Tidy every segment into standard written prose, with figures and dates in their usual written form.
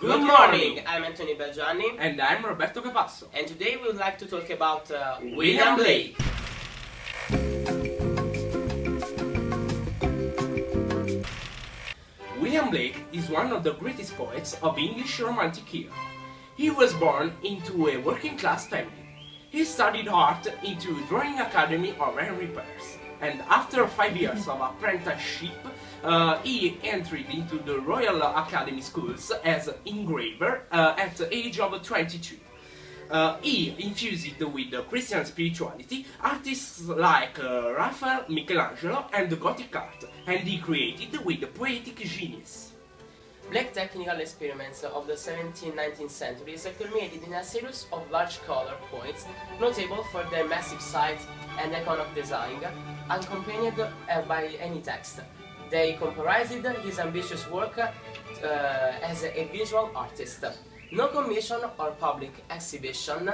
Good morning, I'm Anthony Belgianni. And I'm Roberto Capasso. And today we would like to talk about William Blake. William Blake is one of the greatest poets of English Romantic era. He was born into a working-class family. He studied art into Drawing Academy of Henry Peirce, and after 5 years of apprenticeship, he entered into the Royal Academy schools as engraver at the age of 22. He infused with Christian spirituality artists like Raphael, Michelangelo and Gothic art, and he created with poetic genius. Blake's technical experiments of the 17th-19th centuries culminated in a series of large color points notable for their massive size and iconic design, unaccompanied by any text. They comprised his ambitious work as a visual artist. No commission or public exhibition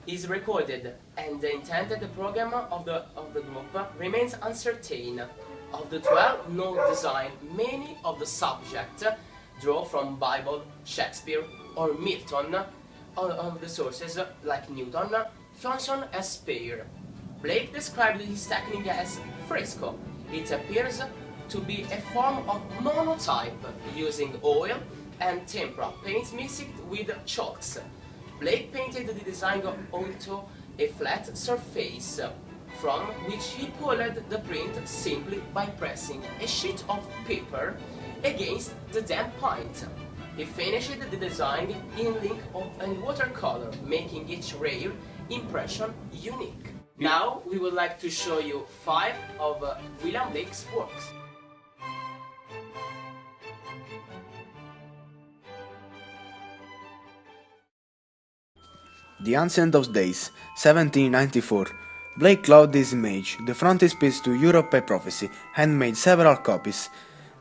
is recorded, and the intended program of the group remains uncertain. Of the 12 known designs, many of the subjects draw from Bible, Shakespeare, or Milton. All of the sources, like Newton, function as spare. Blake described his technique as fresco. It appears to be a form of monotype, using oil and tempera paints mixed with chalks. Blake painted the design onto a flat surface, from which he pulled the print simply by pressing a sheet of paper against the damp paint. He finished the design in ink and watercolor, making each rare impression unique. Now we would like to show you 5 of William Blake's works. The Ancient of Days, 1794. Blake loved this image, the frontispiece to Europe a Prophecy, and made several copies.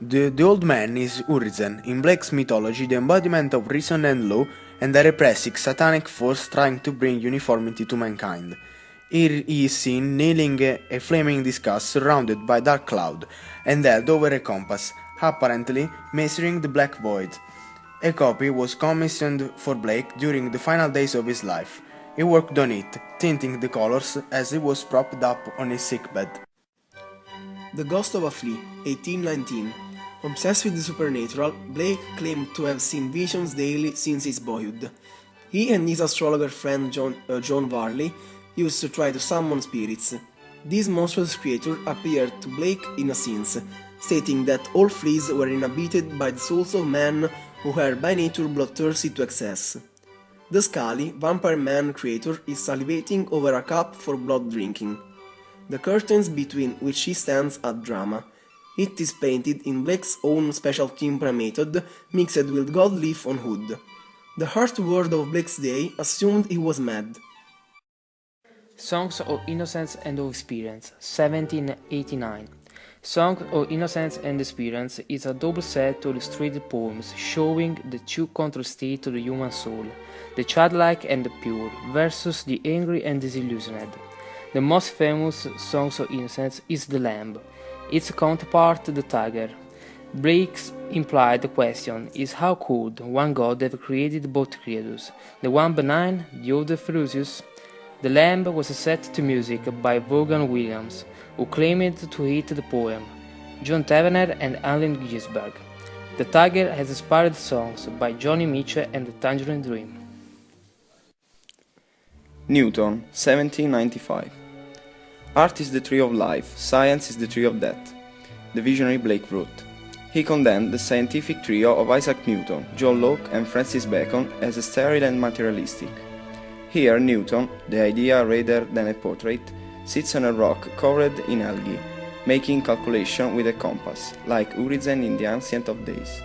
The old man is Urizen, in Blake's mythology the embodiment of reason and law, and a repressive satanic force trying to bring uniformity to mankind. Here he is seen kneeling a flaming discus surrounded by dark cloud, and held over a compass, apparently measuring the black void. A copy was commissioned for Blake during the final days of his life. He worked on it, tinting the colors as he was propped up on his sickbed. The Ghost of a Flea, 1819. Obsessed with the supernatural, Blake claimed to have seen visions daily since his boyhood. He and his astrologer friend John Varley used to try to summon spirits. This monstrous creature appeared to Blake in a sense, stating that all fleas were inhabited by the souls of men who were by nature bloodthirsty to excess. The Scully, vampire man creator, is salivating over a cup for blood drinking. The curtains between which he stands add drama. It is painted in Blake's own special tempera method, mixed with gold leaf on wood. The harsh word of Blake's day assumed he was mad. Songs of Innocence and of Experience, 1789. Song of Innocence and Experience is a double set of illustrated poems showing the two contrasted to the human soul, the childlike and the pure, versus the angry and disillusioned. The most famous Song of Innocence is the Lamb, its counterpart the Tiger. Blake's implied question is how could one God have created both creatures, the one benign, the other ferocious? The Lamb was set to music by Vaughan Williams, who claimed to hit the poem, John Tavener and Allen Ginsberg. The Tiger has inspired songs by Johnny Mitchell and the Tangerine Dream. Newton, 1795. Art is the tree of life, science is the tree of death. The visionary Blake wrote. He condemned the scientific trio of Isaac Newton, John Locke and Francis Bacon as sterile and materialistic. Here Newton, the idea rather than a portrait, sits on a rock covered in algae, making calculation with a compass, like Urizen in the Ancient of Days.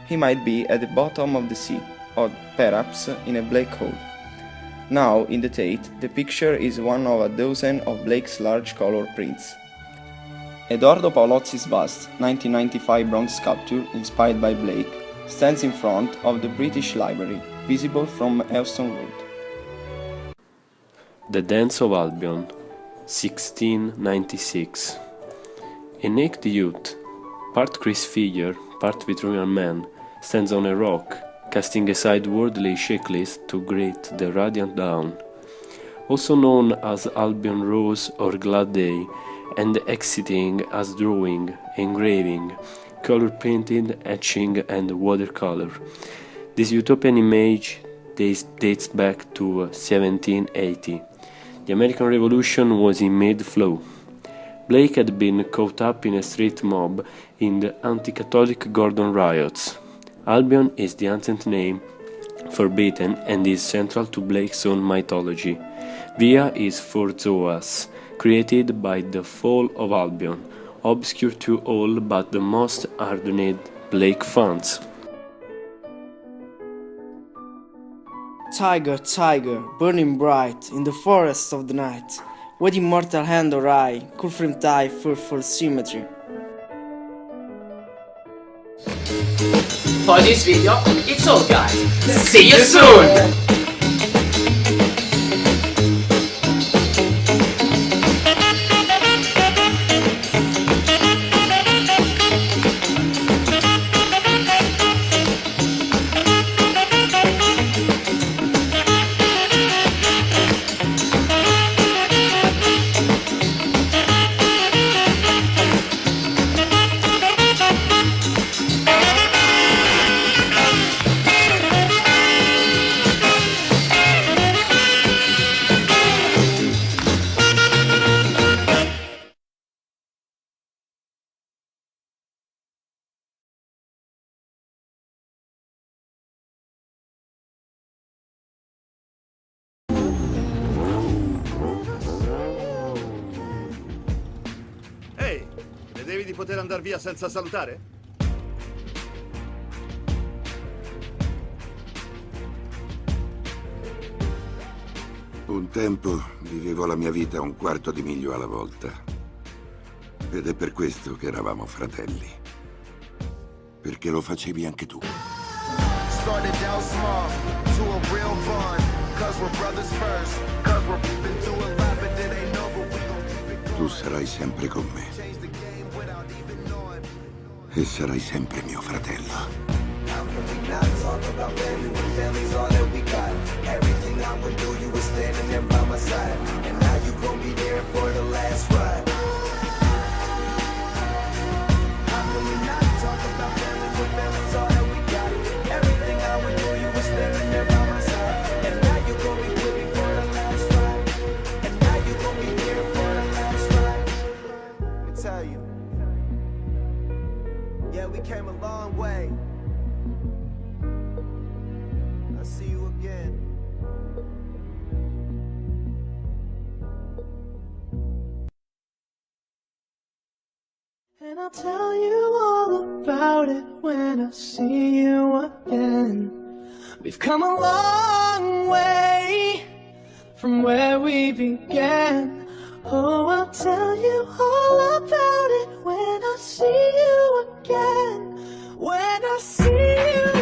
He might be at the bottom of the sea, or perhaps in a black hole. Now, in the Tate, the picture is one of a dozen of Blake's large color prints. Edoardo Paolozzi's bust, 1995 bronze sculpture inspired by Blake, stands in front of the British Library, visible from Euston Road. The Dance of Albion, 1696. A naked youth, part Chris figure, part Vitruvian man, stands on a rock, casting aside worldly checklists to greet the radiant dawn. Also known as Albion Rose or Glad Day, and exciting as drawing, engraving, color painting, etching, and watercolor. This utopian image dates back to 1780. The American Revolution was in mid-flow. Blake had been caught up in a street mob in the anti-Catholic Gordon riots. Albion is the ancient name for Britain and is central to Blake's own mythology. Via is for Zoas, created by the fall of Albion, obscure to all but the most ardent Blake fans. Tiger, tiger, burning bright in the forest of the night, with immortal hand or eye, could frame thy fearful symmetry. For this video, it's all guys. See you soon! Ehi, credevi di poter andar via senza salutare? Un tempo vivevo la mia vita un quarto di miglio alla volta. Ed è per questo che eravamo fratelli. Perché lo facevi anche tu. Started out small to a real bond, 'cause we're brothers first, 'cause we're been through a lot, but it ain't over, we gon' keep it going. Tu sarai sempre con me. Change the game without even knowing. E sarai sempre mio fratello. How can we not talk about family when family's all that we got? Everything I would do, you were standing there by my side, and now you gon' be there for the last ride. How can we not talk about family when family's all that we got? Everything I would do, you were standing there by my side, and now you gon' be with me for the last ride, and now you gon' be there for the last ride. Let me tell you, yeah, we came a long way. I'll see you again. And I'll tell you all about it when I see you again. We've come a long way from where we began. Oh, I'll tell you all about it when I see you again. When I see you